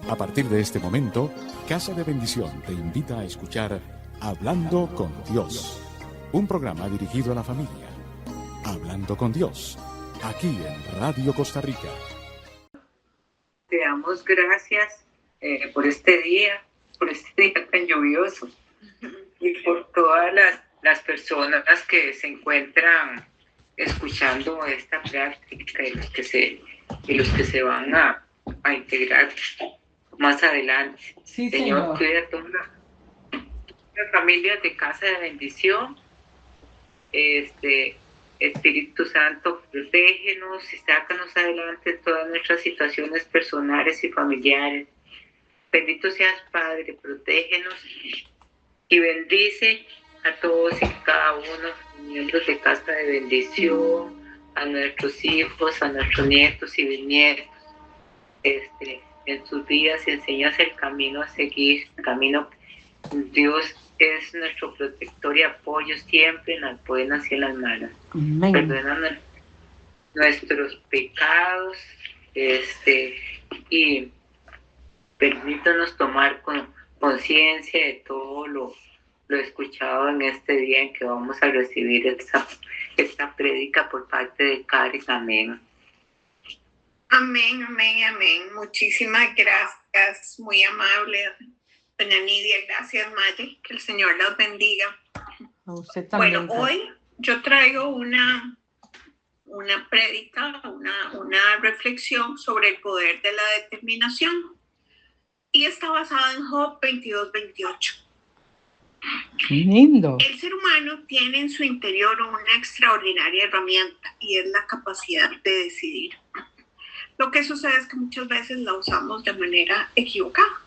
A partir de este momento, Casa de Bendición te invita a escuchar Hablando con Dios, un programa dirigido a la familia. Hablando con Dios, aquí en Radio Costa Rica. Te damos gracias por este día tan lluvioso y por todas las personas que se encuentran escuchando esta práctica y los que se van a integrar más adelante. Sí, Señor, cuida a todas las familias de Casa de Bendición. Espíritu Santo, protégenos y sácanos adelante en todas nuestras situaciones personales y familiares. Bendito seas, Padre, protégenos y bendice a todos y cada uno de los miembros de Casa de Bendición, a nuestros hijos, a nuestros nietos y bisnietos. En sus vidas enseñas el camino a seguir, el camino. Dios es nuestro protector y apoyo siempre en las buenas y en las malas. Amén. Perdona nuestros pecados y permítanos tomar conciencia de todo lo escuchado en este día en que vamos a recibir esta prédica por parte de Karen. Amén. Amén, amén, amén. Muchísimas gracias, muy amable, doña Nidia. Gracias, Maye. Que el Señor las bendiga. A usted también. Bueno, hoy yo traigo una prédica, una reflexión sobre el poder de la determinación. Y está basada en Job 22:28. Lindo. El ser humano tiene en su interior una extraordinaria herramienta y es la capacidad de decidir. Lo que sucede es que muchas veces la usamos de manera equivocada.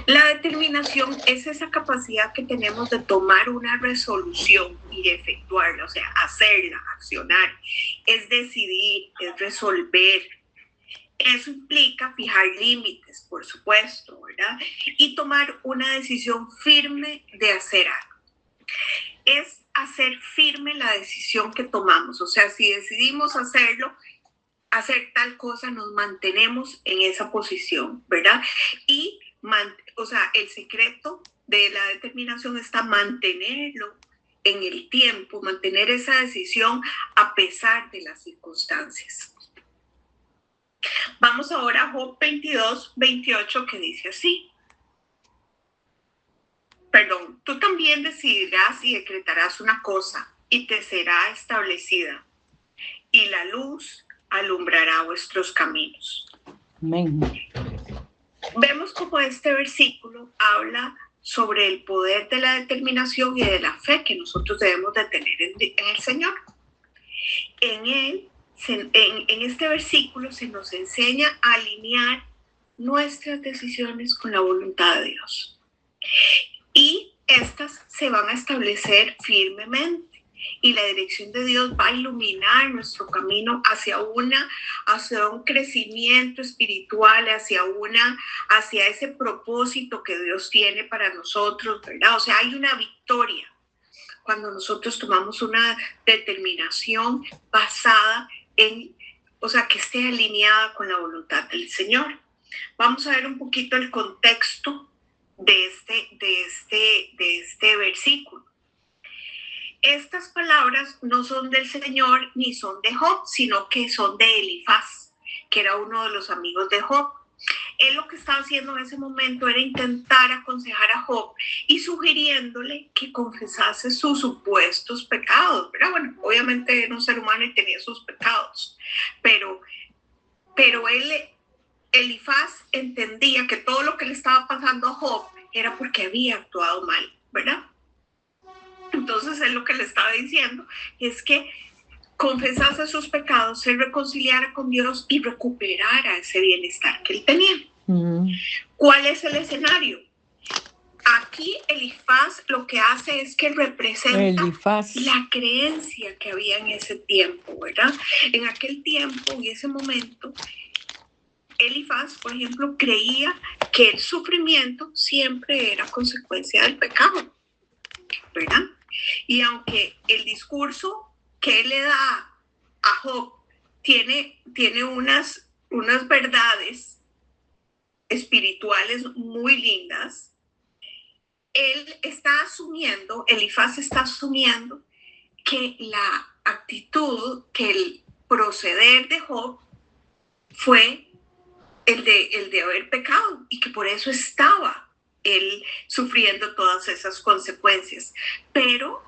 La determinación es esa capacidad que tenemos de tomar una resolución y efectuarla, o sea, hacerla, accionar, es decidir, es resolver. Eso implica fijar límites, por supuesto, ¿verdad? Y tomar una decisión firme de hacer algo. Es hacer firme la decisión que tomamos, o sea, si decidimos hacerlo, hacer tal cosa, nos mantenemos en esa posición, ¿verdad? Y, el secreto de la determinación está mantenerlo en el tiempo, mantener esa decisión a pesar de las circunstancias. Vamos ahora a Job 22:28, que dice así. Tú también decidirás y decretarás una cosa y te será establecida, y la luz alumbrará vuestros caminos. Amén. Vemos cómo este versículo habla sobre el poder de la determinación y de la fe que nosotros debemos de tener en el Señor. En este versículo se nos enseña a alinear nuestras decisiones con la voluntad de Dios. Y estas se van a establecer firmemente. Y la dirección de Dios va a iluminar nuestro camino hacia un crecimiento espiritual, hacia ese propósito que Dios tiene para nosotros, ¿verdad? O sea, hay una victoria cuando nosotros tomamos una determinación basada en, que esté alineada con la voluntad del Señor. Vamos a ver un poquito el contexto de este versículo. Estas palabras no son del Señor ni son de Job, sino que son de Elifaz, que era uno de los amigos de Job. Él lo que estaba haciendo en ese momento era intentar aconsejar a Job y sugiriéndole que confesase sus supuestos pecados, ¿verdad? Bueno, obviamente era un ser humano y tenía sus pecados, pero Elifaz entendía que todo lo que le estaba pasando a Job era porque había actuado mal, ¿verdad? Entonces él lo que le estaba diciendo es que confesase sus pecados, se reconciliara con Dios y recuperara ese bienestar que él tenía. ¿Cuál es el escenario? Aquí Elifaz lo que hace es que representa la creencia que había en ese tiempo, ¿verdad? En aquel tiempo y ese momento, Elifaz, por ejemplo, creía que el sufrimiento siempre era consecuencia del pecado, ¿verdad? Y aunque el discurso que él le da a Job tiene unas verdades, espirituales muy lindas, Elifaz está asumiendo que la actitud, que el proceder de Job fue el de haber pecado y que por eso estaba él sufriendo todas esas consecuencias. Pero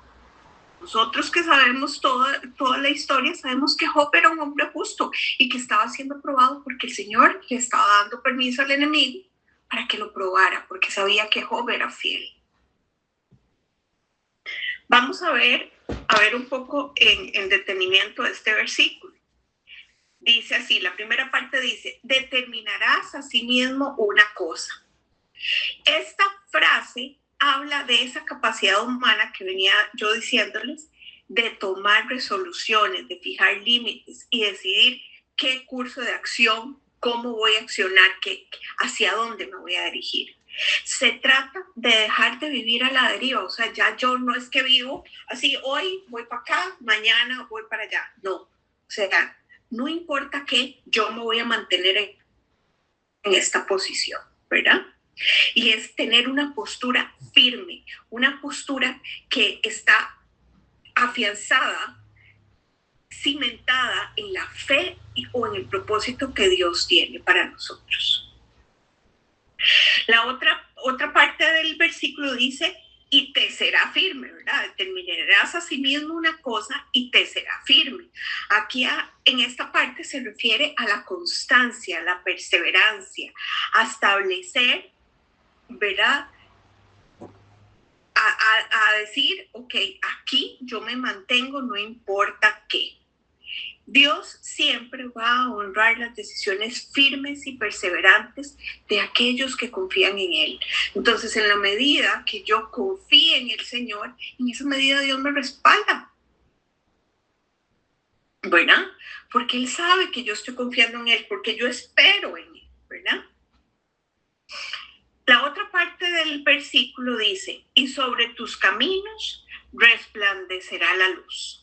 nosotros que sabemos toda la historia, sabemos que Job era un hombre justo y que estaba siendo probado porque el Señor le estaba dando permiso al enemigo para que lo probara, porque sabía que Job era fiel. Vamos a ver un poco en detenimiento este versículo. Dice así, la primera parte dice, determinarás a sí mismo una cosa. Esta frase habla de esa capacidad humana que venía yo diciéndoles, de tomar resoluciones, de fijar límites y decidir qué curso de acción, cómo voy a accionar, hacia dónde me voy a dirigir. Se trata de dejar de vivir a la deriva, o sea, ya yo no es que vivo así, hoy voy para acá, mañana voy para allá, no, o sea, no importa qué, yo me voy a mantener en esta posición, ¿verdad? Y es tener una postura firme, una postura que está afianzada, cimentada en la fe o en el propósito que Dios tiene para nosotros. La otra parte del versículo dice, y te será firme, ¿verdad? Determinarás a sí mismo una cosa y te será firme. Aquí en esta parte se refiere a la constancia, la perseverancia, a establecer, ¿verdad? A decir, ok, aquí yo me mantengo, no importa qué. Dios siempre va a honrar las decisiones firmes y perseverantes de aquellos que confían en Él. Entonces, en la medida que yo confíe en el Señor, en esa medida Dios me respalda. ¿Verdad? Porque Él sabe que yo estoy confiando en Él, porque yo espero en Él, ¿verdad? La otra parte del versículo dice, y sobre tus caminos resplandecerá la luz.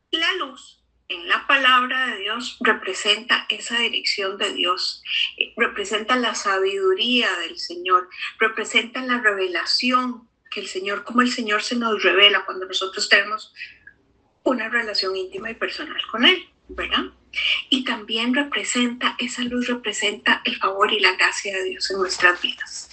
La luz en la palabra de Dios representa esa dirección de Dios, representa la sabiduría del Señor, representa la revelación que el Señor, como el Señor se nos revela cuando nosotros tenemos una relación íntima y personal con Él, ¿verdad? Y también esa luz representa el favor y la gracia de Dios en nuestras vidas.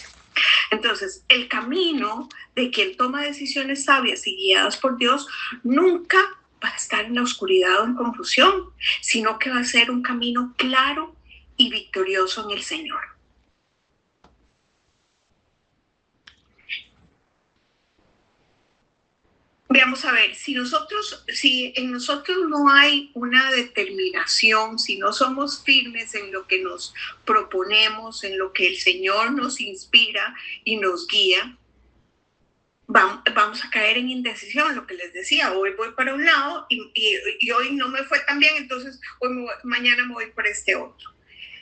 Entonces, el camino de quien toma decisiones sabias y guiadas por Dios nunca va a estar en la oscuridad o en confusión, sino que va a ser un camino claro y victorioso en el Señor. Veamos a ver, si en nosotros no hay una determinación, si no somos firmes en lo que nos proponemos, en lo que el Señor nos inspira y nos guía, vamos a caer en indecisión, lo que les decía, hoy voy para un lado y hoy no me fue tan bien, entonces mañana me voy por este otro.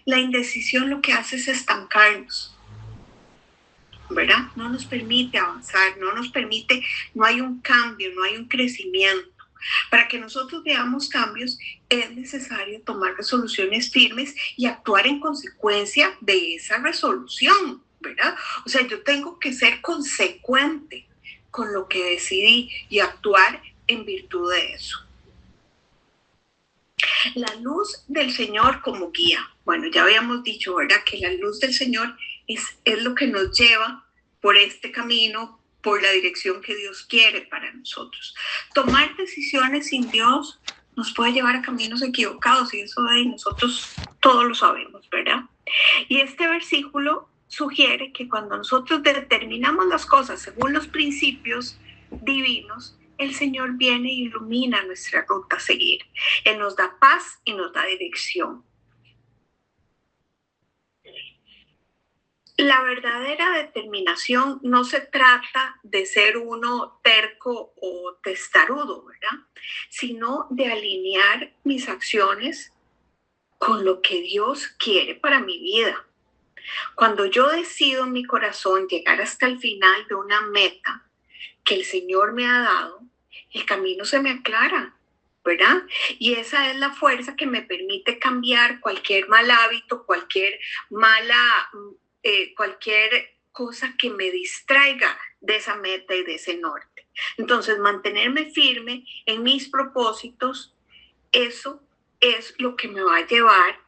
La indecisión lo que hace es estancarnos, ¿verdad? No nos permite avanzar, no hay un cambio, no hay un crecimiento. Para que nosotros veamos cambios es necesario tomar resoluciones firmes y actuar en consecuencia de esa resolución, ¿verdad? O sea, yo tengo que ser consecuente con lo que decidí y actuar en virtud de eso. La luz del Señor como guía. Bueno, ya habíamos dicho, ¿verdad? Que la luz del Señor es lo que nos lleva por este camino, por la dirección que Dios quiere para nosotros. Tomar decisiones sin Dios nos puede llevar a caminos equivocados y eso de nosotros todos lo sabemos, ¿verdad? Y este versículo sugiere que cuando nosotros determinamos las cosas según los principios divinos, el Señor viene e ilumina nuestra ruta a seguir. Él nos da paz y nos da dirección. La verdadera determinación no se trata de ser uno terco o testarudo, ¿verdad? Sino de alinear mis acciones con lo que Dios quiere para mi vida. Cuando yo decido en mi corazón llegar hasta el final de una meta que el Señor me ha dado, el camino se me aclara ¿verdad? Y esa es la fuerza que me permite cambiar cualquier mal hábito, cualquier cosa que me distraiga de esa meta y de ese norte. Entonces, mantenerme firme en mis propósitos, eso es lo que me va a llevar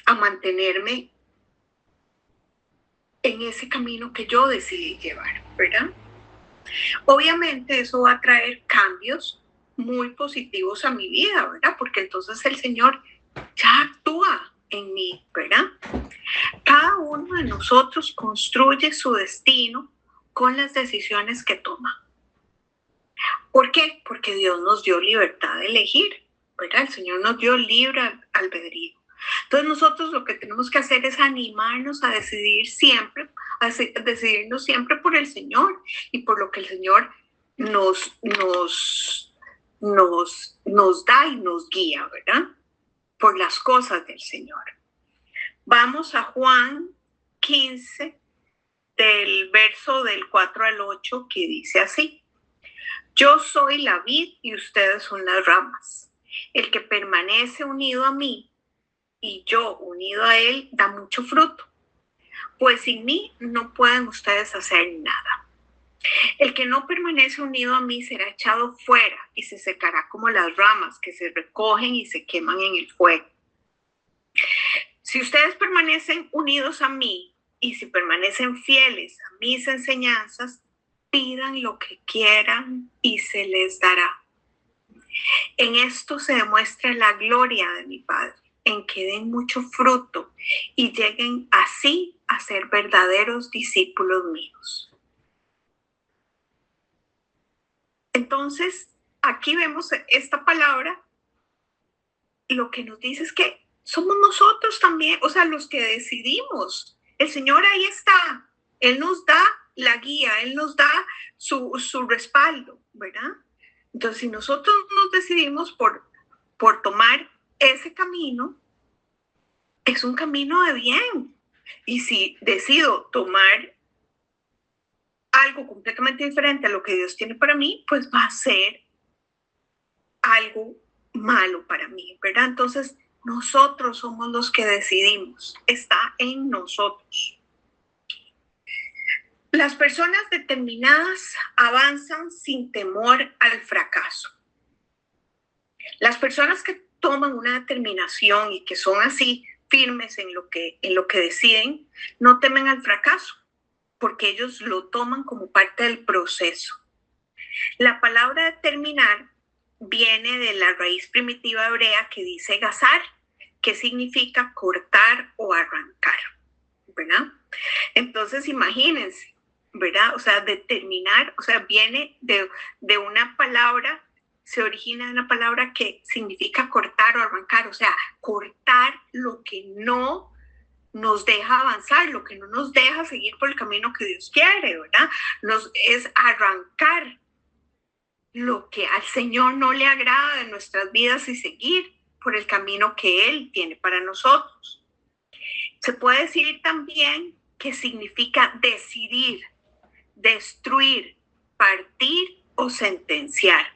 a mantenerme en ese camino que yo decidí llevar, ¿verdad? Obviamente eso va a traer cambios muy positivos a mi vida, ¿verdad? Porque entonces el Señor ya actúa en mí, ¿verdad? Cada uno de nosotros construye su destino con las decisiones que toma. ¿Por qué? Porque Dios nos dio libertad de elegir, ¿verdad? El Señor nos dio libre albedrío. Entonces nosotros lo que tenemos que hacer es animarnos a decidirnos siempre por el Señor y por lo que el Señor nos da y nos guía, ¿verdad? Por las cosas del Señor. Vamos a Juan 15, del verso del 4 al 8, que dice así: yo soy la vid y ustedes son las ramas. El que permanece unido a mí y yo unido a él da mucho fruto, pues sin mí no pueden ustedes hacer nada. El que no permanece unido a mí será echado fuera y se secará como las ramas que se recogen y se queman en el fuego. Si ustedes permanecen unidos a mí y si permanecen fieles a mis enseñanzas, pidan lo que quieran y se les dará. En esto se demuestra la gloria de mi Padre, en que den mucho fruto y lleguen así a ser verdaderos discípulos míos. Entonces, aquí vemos esta palabra, lo que nos dice es que somos nosotros también, o sea, los que decidimos. El Señor ahí está, Él nos da la guía, Él nos da su respaldo, ¿verdad? Entonces, si nosotros nos decidimos por tomar ese camino, es un camino de bien. Y si decido tomar algo completamente diferente a lo que Dios tiene para mí, pues va a ser algo malo para mí, ¿verdad? Entonces, nosotros somos los que decidimos, está en nosotros. Las personas determinadas avanzan sin temor al fracaso. Las personas que toman una determinación y que son así firmes en lo que deciden, no temen al fracaso, porque ellos lo toman como parte del proceso. La palabra determinar viene de la raíz primitiva hebrea que dice gazar, que significa cortar o arrancar, ¿verdad? Entonces imagínense, ¿verdad? O sea, determinar, o sea, viene de una palabra, se origina de una palabra que significa cortar o arrancar, o sea, cortar lo que no nos deja avanzar, lo que no nos deja seguir por el camino que Dios quiere, ¿verdad? Es arrancar lo que al Señor no le agrada de nuestras vidas y seguir por el camino que Él tiene para nosotros. Se puede decir también que significa decidir, destruir, partir o sentenciar.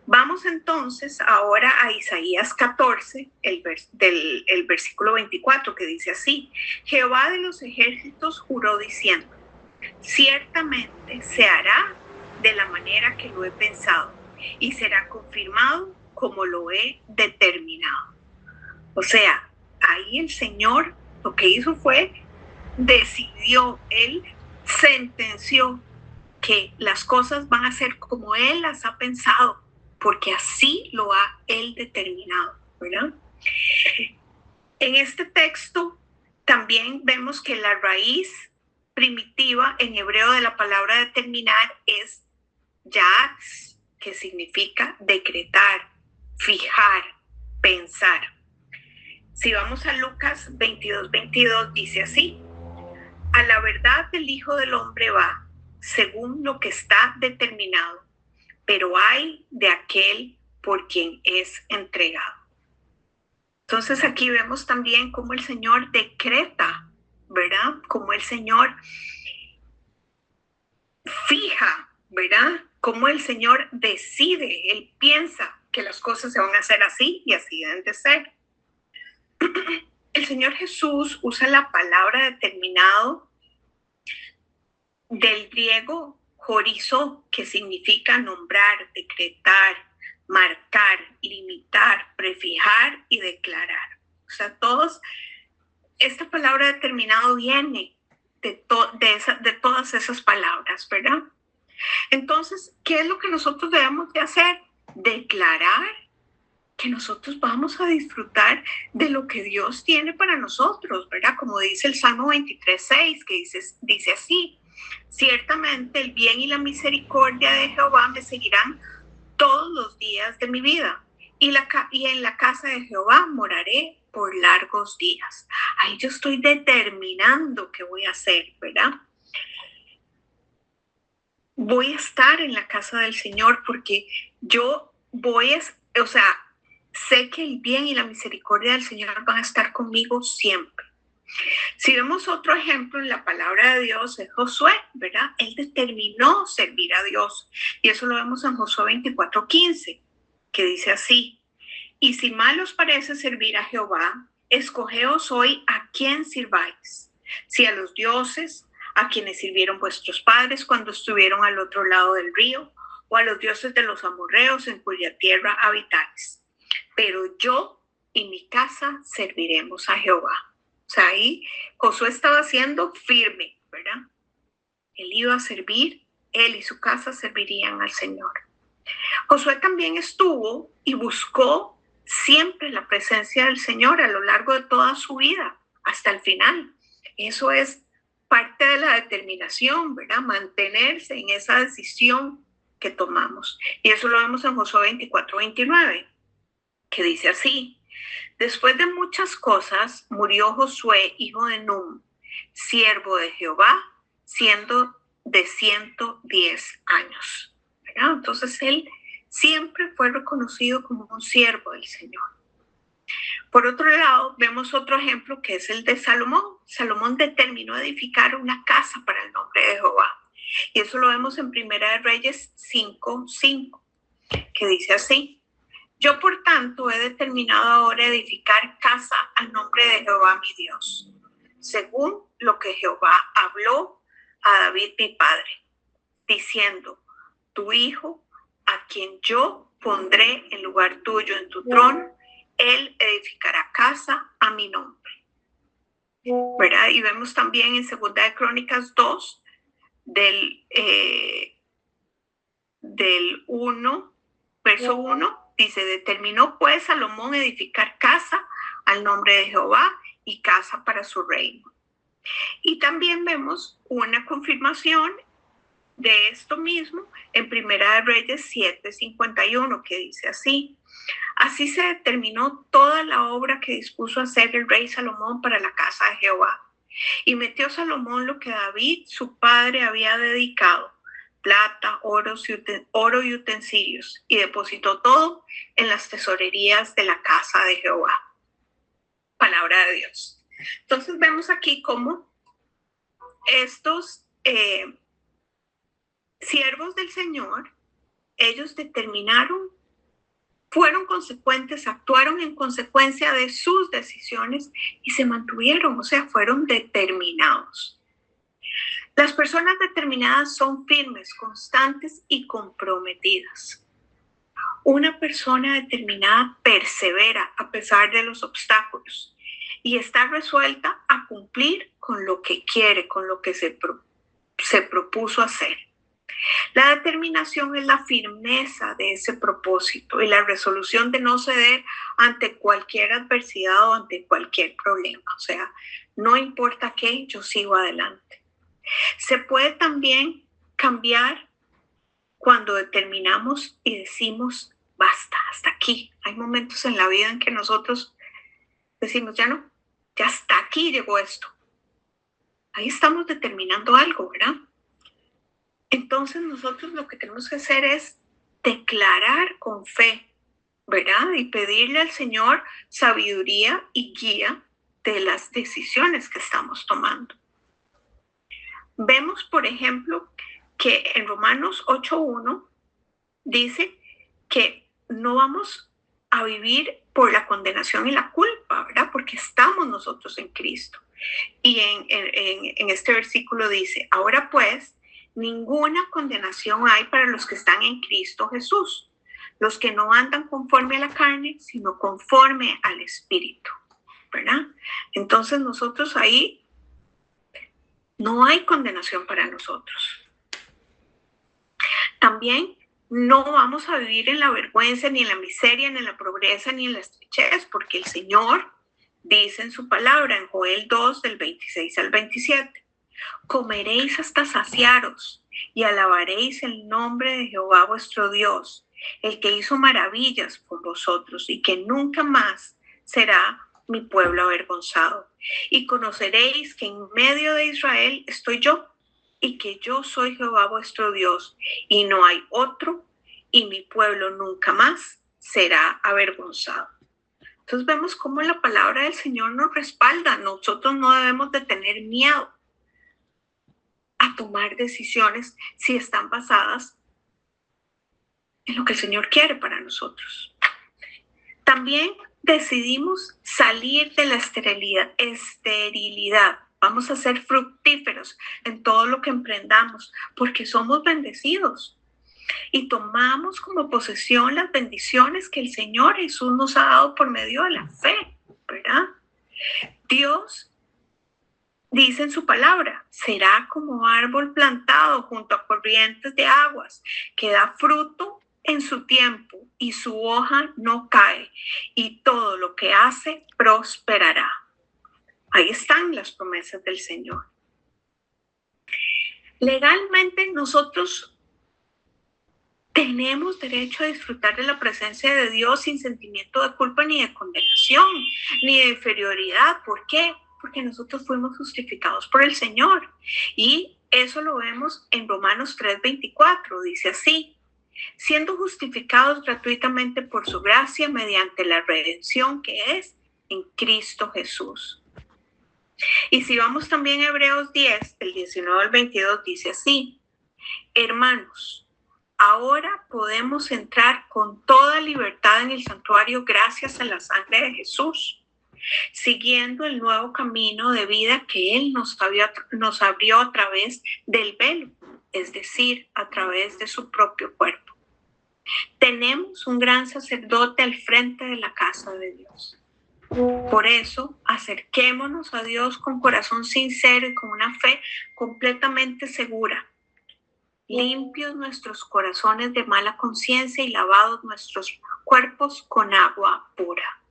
Vamos entonces ahora a Isaías 14, el versículo 24, que dice así: Jehová de los ejércitos juró diciendo, ciertamente se hará de la manera que lo he pensado y será confirmado como lo he determinado. O sea, ahí el Señor lo que hizo fue decidió, Él sentenció que las cosas van a ser como Él las ha pensado, porque así lo ha Él determinado, ¿verdad? En este texto también vemos que la raíz primitiva en hebreo de la palabra determinar es ya'atz, que significa decretar, fijar, pensar. Si vamos a Lucas 22:22, dice así: a la verdad del Hijo del Hombre va, según lo que está determinado, pero hay de aquel por quien es entregado. Entonces aquí vemos también cómo el Señor decreta, ¿verdad? Cómo el Señor fija, ¿verdad? Cómo el Señor decide, Él piensa que las cosas se van a hacer así y así deben de ser. El Señor Jesús usa la palabra determinado del griego horizo, que significa nombrar, decretar, marcar, limitar, prefijar y declarar. O sea, esta palabra determinado viene de todas esas palabras, ¿verdad? Entonces, ¿qué es lo que nosotros debemos de hacer? Declarar que nosotros vamos a disfrutar de lo que Dios tiene para nosotros, ¿verdad? Como dice el Salmo 23:6, que dice así: ciertamente el bien y la misericordia de Jehová me seguirán todos los días de mi vida, y en la casa de Jehová moraré por largos días. Ahí yo estoy determinando qué voy a hacer, ¿verdad? Voy a estar en la casa del Señor porque yo sé que el bien y la misericordia del Señor van a estar conmigo siempre. Si vemos otro ejemplo en la palabra de Dios, es Josué, ¿verdad? Él determinó servir a Dios. Y eso lo vemos en Josué 24:15, que dice así: y si mal os parece servir a Jehová, escogeos hoy a quién sirváis, si a los dioses a quienes sirvieron vuestros padres cuando estuvieron al otro lado del río, o a los dioses de los amorreos en cuya tierra habitáis. Pero yo y mi casa serviremos a Jehová. O sea, ahí Josué estaba siendo firme, ¿verdad? Él iba a servir, él y su casa servirían al Señor. Josué también estuvo y buscó siempre la presencia del Señor a lo largo de toda su vida, hasta el final. Eso es parte de la determinación, ¿verdad? Mantenerse en esa decisión que tomamos. Y eso lo vemos en Josué 24:29, que dice así: después de muchas cosas, murió Josué, hijo de Nun, siervo de Jehová, siendo de 110 años. ¿Verdad? Entonces él siempre fue reconocido como un siervo del Señor. Por otro lado, vemos otro ejemplo que es el de Salomón. Salomón determinó edificar una casa para el nombre de Jehová. Y eso lo vemos en Primera de Reyes 5:5, que dice así: yo, por tanto, he determinado ahora edificar casa al nombre de Jehová mi Dios, según lo que Jehová habló a David mi padre, diciendo: tu hijo, a quien yo pondré en lugar tuyo en tu trono, él edificará casa a mi nombre. ¿Verdad? Y vemos también en Segunda de Crónicas 2, del 1, verso 1, dice: determinó pues Salomón edificar casa al nombre de Jehová y casa para su reino. Y también vemos una confirmación de esto mismo en Primera de Reyes 7:51, que dice así: así se determinó toda la obra que dispuso hacer el rey Salomón para la casa de Jehová. Y metió Salomón lo que David, su padre, había dedicado: plata, oro y utensilios, y depositó todo en las tesorerías de la casa de Jehová. Palabra de Dios. Entonces vemos aquí cómo estos siervos del Señor, ellos determinaron, fueron consecuentes, actuaron en consecuencia de sus decisiones y se mantuvieron, o sea, fueron determinados. Las personas determinadas son firmes, constantes y comprometidas. Una persona determinada persevera a pesar de los obstáculos y está resuelta a cumplir con lo que quiere, con lo que se propuso hacer. La determinación es la firmeza de ese propósito y la resolución de no ceder ante cualquier adversidad o ante cualquier problema. O sea, no importa qué, yo sigo adelante. Se puede también cambiar cuando determinamos y decimos: basta, hasta aquí. Hay momentos en la vida en que nosotros decimos: ya no, ya hasta aquí llegó esto. Ahí estamos determinando algo, ¿verdad? Entonces nosotros lo que tenemos que hacer es declarar con fe, ¿verdad? Y pedirle al Señor sabiduría y guía de las decisiones que estamos tomando. Vemos, por ejemplo, que en Romanos 8:1 dice que no vamos a vivir por la condenación y la culpa, ¿verdad? Porque estamos nosotros en Cristo. Y en este versículo dice, ahora pues, ninguna condenación hay para los que están en Cristo Jesús, los que no andan conforme a la carne, sino conforme al Espíritu, ¿verdad? Entonces nosotros ahí no hay condenación para nosotros. También no vamos a vivir en la vergüenza, ni en la miseria, ni en la pobreza, ni en la estrechez, porque el Señor dice en su palabra, en Joel 2, del 26 al 27, comeréis hasta saciaros y alabaréis el nombre de Jehová vuestro Dios, el que hizo maravillas con vosotros y que nunca más será mi pueblo avergonzado. Y conoceréis que en medio de Israel estoy yo, y que yo soy Jehová vuestro Dios, y no hay otro, y mi pueblo nunca más será avergonzado. Entonces vemos cómo la palabra del Señor nos respalda. Nosotros no debemos de tener miedo a tomar decisiones si están basadas en lo que el Señor quiere para nosotros. También decidimos salir de la esterilidad. Vamos a ser fructíferos en todo lo que emprendamos, porque somos bendecidos y tomamos como posesión las bendiciones que el Señor Jesús nos ha dado por medio de la fe, ¿verdad? Dios dice en su palabra, será como árbol plantado junto a corrientes de aguas, que da fruto en su tiempo y su hoja no cae, y todo lo que hace prosperará. Ahí están las promesas del Señor. Legalmente nosotros tenemos derecho a disfrutar de la presencia de Dios sin sentimiento de culpa ni de condenación, ni de inferioridad. ¿Por qué? Porque nosotros fuimos justificados por el Señor. Y eso lo vemos en Romanos 3:24. Dice así, siendo justificados gratuitamente por su gracia mediante la redención que es en Cristo Jesús. Y si vamos también a Hebreos 10, del 19 al 22, dice así, hermanos, ahora podemos entrar con toda libertad en el santuario gracias a la sangre de Jesús, siguiendo el nuevo camino de vida que Él nos abrió a través del velo, es decir, a través de su propio cuerpo. Tenemos un gran sacerdote al frente de la casa de Dios. Por eso, acerquémonos a Dios con corazón sincero y con una fe completamente segura. Limpios nuestros corazones de mala conciencia y lavados nuestros cuerpos con agua pura.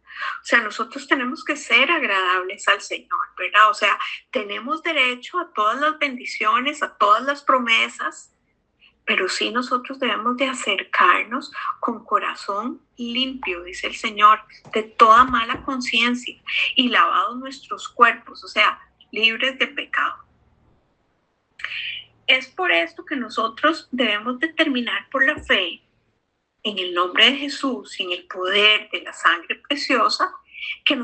O sea, nosotros tenemos que ser agradables al Señor, ¿verdad? O sea, tenemos derecho a todas las bendiciones, a todas las promesas, pero sí nosotros debemos de acercarnos con corazón limpio, dice el Señor, de toda mala conciencia y lavados nuestros cuerpos, o sea, libres de pecado. Es por esto que nosotros debemos determinar por la fe en el nombre de Jesús y en el poder de la sangre preciosa, que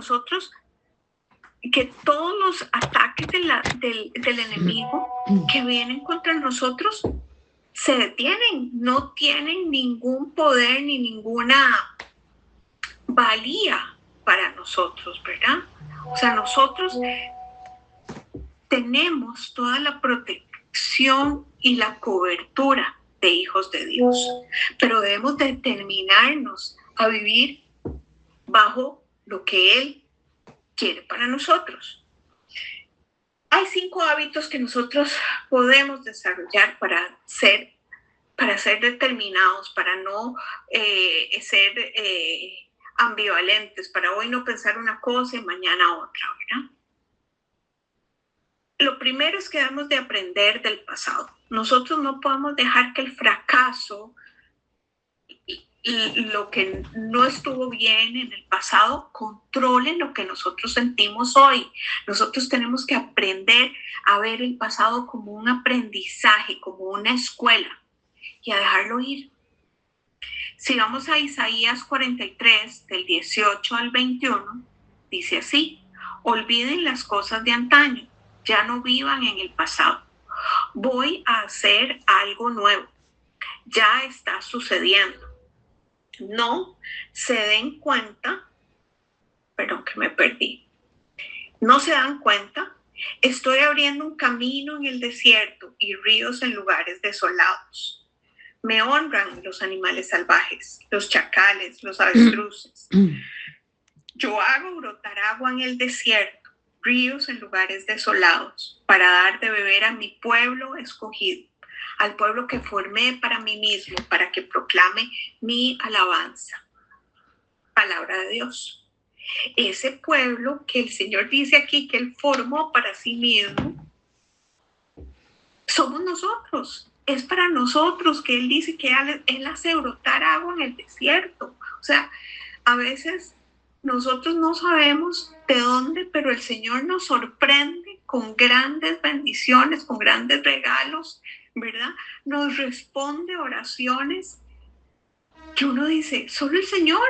todos los ataques del enemigo que vienen contra nosotros se detienen, no tienen ningún poder ni ninguna valía para nosotros, ¿verdad? O sea, nosotros tenemos toda la protección y la cobertura de hijos de Dios, pero debemos determinarnos a vivir bajo lo que Él quiere para nosotros. Hay 5 hábitos que nosotros podemos desarrollar para ser determinados, para no ser ambivalentes, para hoy no pensar una cosa y mañana otra, ¿verdad? Lo primero es que debemos de aprender del pasado. Nosotros no podemos dejar que el fracaso y lo que no estuvo bien en el pasado controle lo que nosotros sentimos hoy. Nosotros tenemos que aprender a ver el pasado como un aprendizaje, como una escuela y a dejarlo ir. Si vamos a Isaías 43, del 18 al 21, dice así, olviden las cosas de antaño, ya no vivan en el pasado. Voy a hacer algo nuevo, ya está sucediendo. no se den cuenta, perdón que me perdí, no se dan cuenta, estoy abriendo un camino en el desierto y ríos en lugares desolados. Me honran los animales salvajes, los chacales, los avestruces. Yo hago brotar agua en el desierto, ríos en lugares desolados, para dar de beber a mi pueblo escogido, al pueblo que formé para mí mismo, para que proclame mi alabanza. Palabra de Dios. Ese pueblo que el Señor dice aquí que Él formó para sí mismo, somos nosotros. Es para nosotros que Él dice que Él hace brotar agua en el desierto. O sea, a veces nosotros no sabemos de dónde, pero el Señor nos sorprende con grandes bendiciones, con grandes regalos, ¿verdad? Nos responde oraciones que uno dice, solo el Señor.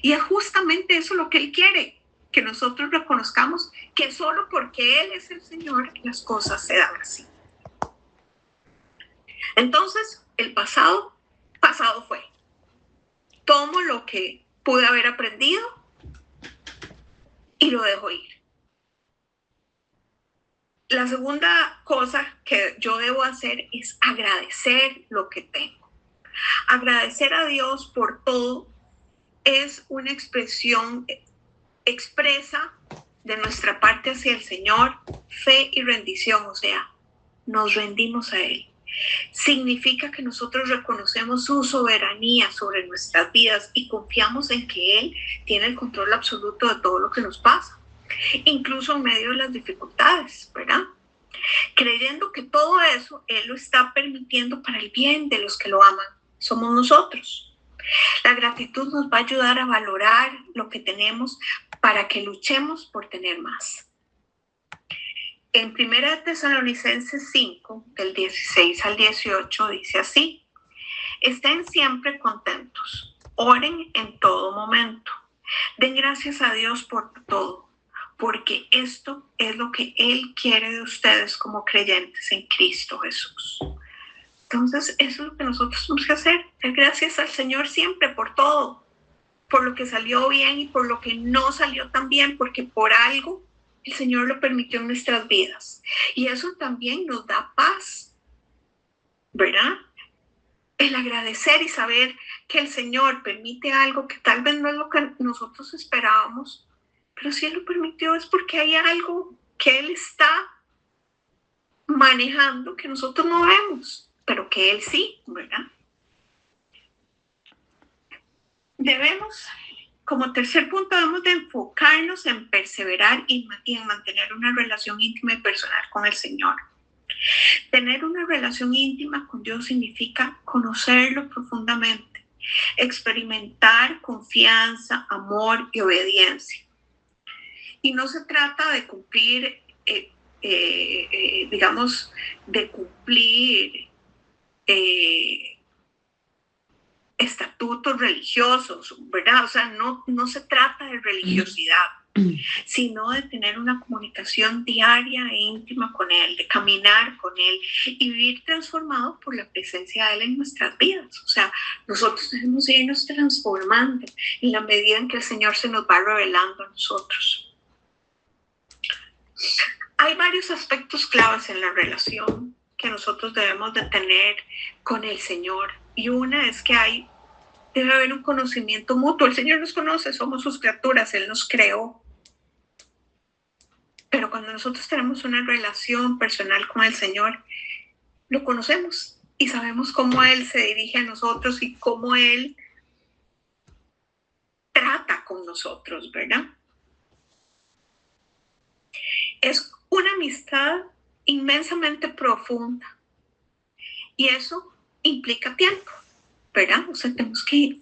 Y es justamente eso lo que Él quiere, que nosotros reconozcamos que solo porque Él es el Señor, las cosas se dan así. Entonces, el pasado fue. Tomo lo que pude haber aprendido y lo dejo ir. La segunda cosa que yo debo hacer es agradecer lo que tengo. Agradecer a Dios por todo es una expresión expresa de nuestra parte hacia el Señor, fe y rendición, o sea, nos rendimos a Él. Significa que nosotros reconocemos su soberanía sobre nuestras vidas y confiamos en que Él tiene el control absoluto de todo lo que nos pasa, incluso en medio de las dificultades, ¿verdad? Creyendo que todo eso Él lo está permitiendo para el bien de los que lo aman, somos nosotros. La gratitud nos va a ayudar a valorar lo que tenemos para que luchemos por tener más. En 1 Tesalonicenses 5, del 16 al 18, dice así: estén siempre contentos, oren en todo momento, den gracias a Dios por todo, porque esto es lo que Él quiere de ustedes como creyentes en Cristo Jesús. Entonces, eso es lo que nosotros tenemos que hacer, es gracias al Señor siempre por todo, por lo que salió bien y por lo que no salió tan bien, porque por algo el Señor lo permitió en nuestras vidas. Y eso también nos da paz, ¿verdad? El agradecer y saber que el Señor permite algo que tal vez no es lo que nosotros esperábamos, pero si Él lo permitió es porque hay algo que Él está manejando que nosotros no vemos, pero que Él sí, ¿verdad? Como tercer punto, debemos de enfocarnos en perseverar y en mantener una relación íntima y personal con el Señor. Tener una relación íntima con Dios significa conocerlo profundamente, experimentar confianza, amor y obediencia. Y no se trata de cumplir, estatutos religiosos, ¿verdad? O sea, no se trata de religiosidad, sino de tener una comunicación diaria e íntima con Él, de caminar con Él y vivir transformados por la presencia de Él en nuestras vidas. O sea, nosotros debemos irnos transformando en la medida en que el Señor se nos va revelando a nosotros. Hay varios aspectos claves en la relación que nosotros debemos de tener con el Señor. Y una es que debe haber un conocimiento mutuo. El Señor nos conoce, somos sus criaturas, Él nos creó. Pero cuando nosotros tenemos una relación personal con el Señor, lo conocemos y sabemos cómo Él se dirige a nosotros y cómo Él trata con nosotros, ¿verdad? Es una amistad inmensamente profunda y eso implica tiempo, ¿verdad? O sea, tenemos que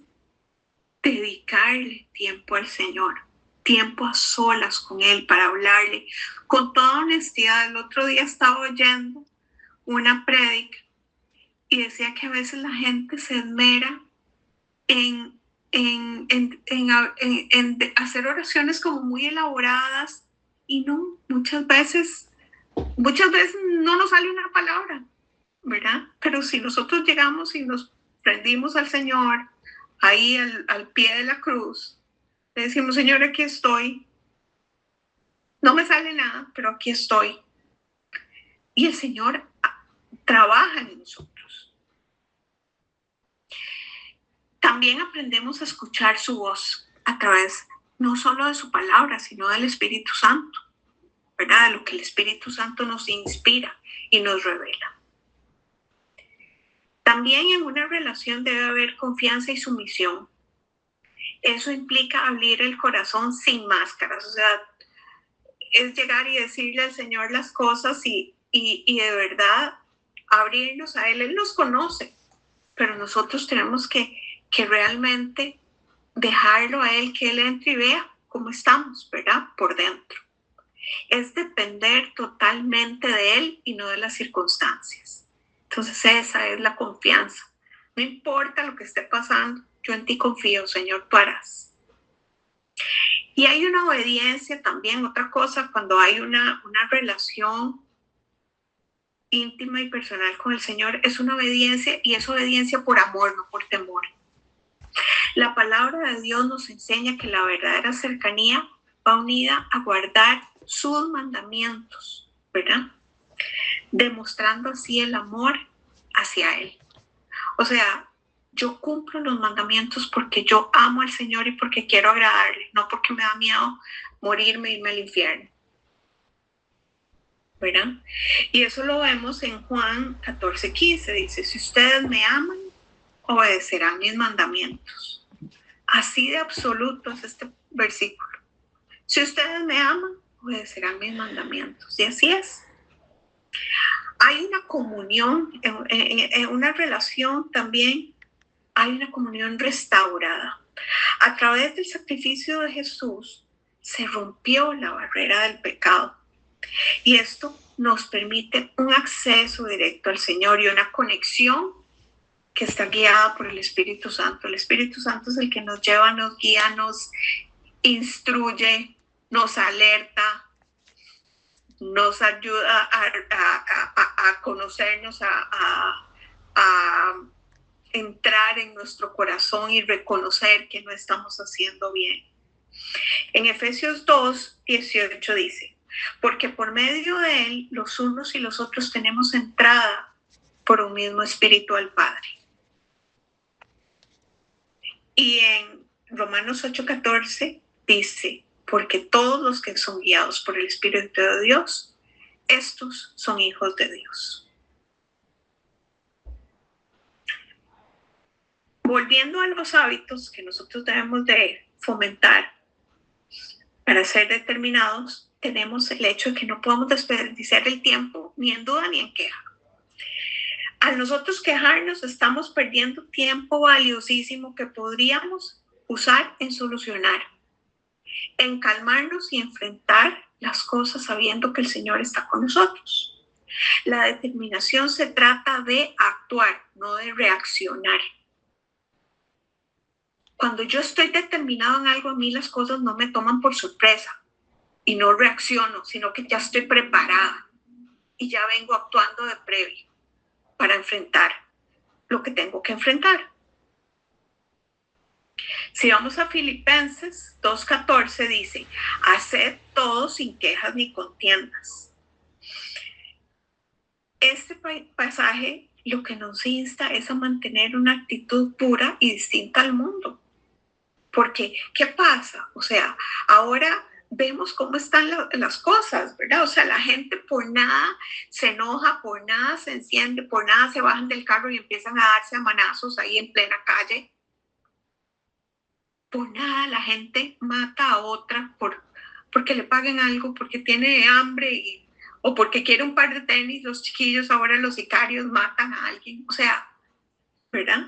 dedicarle tiempo al Señor, tiempo a solas con Él para hablarle con toda honestidad. El otro día estaba oyendo una prédica y decía que a veces la gente se esmera en hacer oraciones como muy elaboradas y no, muchas veces no nos sale una palabra, ¿verdad? Pero si nosotros llegamos y nos rendimos al Señor, ahí al pie de la cruz, le decimos, Señor, aquí estoy. No me sale nada, pero aquí estoy. Y el Señor trabaja en nosotros. También aprendemos a escuchar su voz a través no solo de su palabra, sino del Espíritu Santo, ¿verdad? De lo que el Espíritu Santo nos inspira y nos revela. También en una relación debe haber confianza y sumisión. Eso implica abrir el corazón sin máscaras, o sea, es llegar y decirle al Señor las cosas y de verdad abrirnos a Él. Él nos conoce, pero nosotros tenemos que realmente dejarlo a Él, que Él entre y vea cómo estamos, ¿verdad? Por dentro. Es depender totalmente de Él y no de las circunstancias. Entonces esa es la confianza. No importa lo que esté pasando, yo en ti confío, Señor, tú harás. Y hay una obediencia también, otra cosa, cuando hay una relación íntima y personal con el Señor, es una obediencia, y es obediencia por amor, no por temor. La palabra de Dios nos enseña que la verdadera cercanía va unida a guardar sus mandamientos, ¿verdad? Demostrando así el amor hacia Él. O sea, yo cumplo los mandamientos porque yo amo al Señor y porque quiero agradarle, no porque me da miedo morirme e irme al infierno, ¿verdad? Y eso lo vemos en Juan 14:15, dice, si ustedes me aman, obedecerán mis mandamientos. Así de absoluto es este versículo. Si ustedes me aman, obedecerán mis mandamientos. Y así es. Hay una comunión, en una relación también, hay una comunión restaurada. A través del sacrificio de Jesús se rompió la barrera del pecado. Y esto nos permite un acceso directo al Señor y una conexión que está guiada por el Espíritu Santo. El Espíritu Santo es el que nos lleva, nos guía, nos instruye, nos alerta, nos ayuda a conocernos, a entrar en nuestro corazón y reconocer que no estamos haciendo bien. En Efesios 2:18 dice, porque por medio de Él, los unos y los otros tenemos entrada por un mismo Espíritu al Padre. Y en Romanos 8:14 dice, porque todos los que son guiados por el Espíritu de Dios, estos son hijos de Dios. Volviendo a los hábitos que nosotros debemos de fomentar para ser determinados, tenemos el hecho de que no podemos desperdiciar el tiempo ni en duda ni en queja. Al nosotros quejarnos, estamos perdiendo tiempo valiosísimo que podríamos usar en solucionar, en calmarnos y enfrentar las cosas sabiendo que el Señor está con nosotros. La determinación se trata de actuar, no de reaccionar. Cuando yo estoy determinado en algo, a mí las cosas no me toman por sorpresa y no reacciono, sino que ya estoy preparada y ya vengo actuando de previo para enfrentar lo que tengo que enfrentar. Si vamos a Filipenses 2:14 dice, haced todo sin quejas ni contiendas. Este pasaje lo que nos insta es a mantener una actitud pura y distinta al mundo. Porque, ¿qué pasa? O sea, ahora vemos cómo están las cosas, ¿verdad? O sea, la gente por nada se enoja, por nada se enciende, por nada se bajan del carro y empiezan a darse a manazos ahí en plena calle. Por nada la gente mata a otra porque le paguen algo, porque tiene hambre o porque quiere un par de tenis. Los chiquillos, ahora los sicarios matan a alguien. O sea, ¿verdad?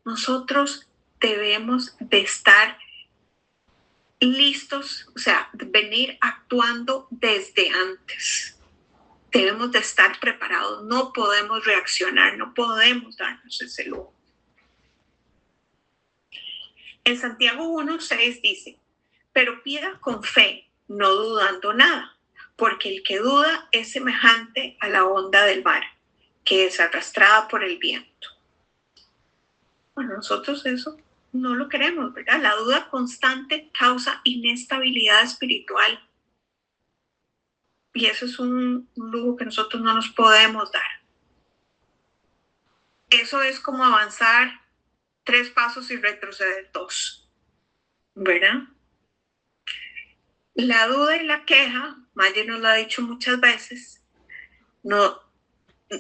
Nosotros debemos de estar listos, o sea, venir actuando desde antes. Debemos de estar preparados, no podemos reaccionar, no podemos darnos ese lujo. En Santiago 1:6 dice, pero pida con fe, no dudando nada, porque el que duda es semejante a la onda del mar, que es arrastrada por el viento. Bueno, nosotros eso no lo queremos, ¿verdad? La duda constante causa inestabilidad espiritual. Y eso es un lujo que nosotros no nos podemos dar. Eso es como avanzar 3 pasos y retroceder 2, ¿verdad? La duda y la queja, Maggie nos lo ha dicho muchas veces, no,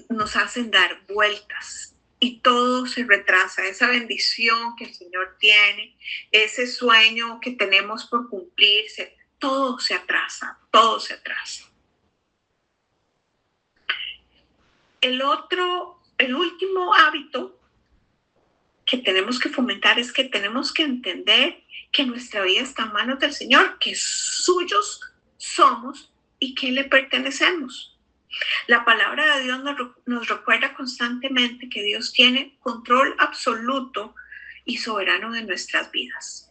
nos hacen dar vueltas y todo se retrasa. Esa bendición que el Señor tiene, ese sueño que tenemos por cumplirse, todo se atrasa, todo se atrasa. El último hábito que tenemos que fomentar es que tenemos que entender que nuestra vida está en manos del Señor, que suyos somos y que le pertenecemos. La palabra de Dios nos recuerda constantemente que Dios tiene control absoluto y soberano de nuestras vidas.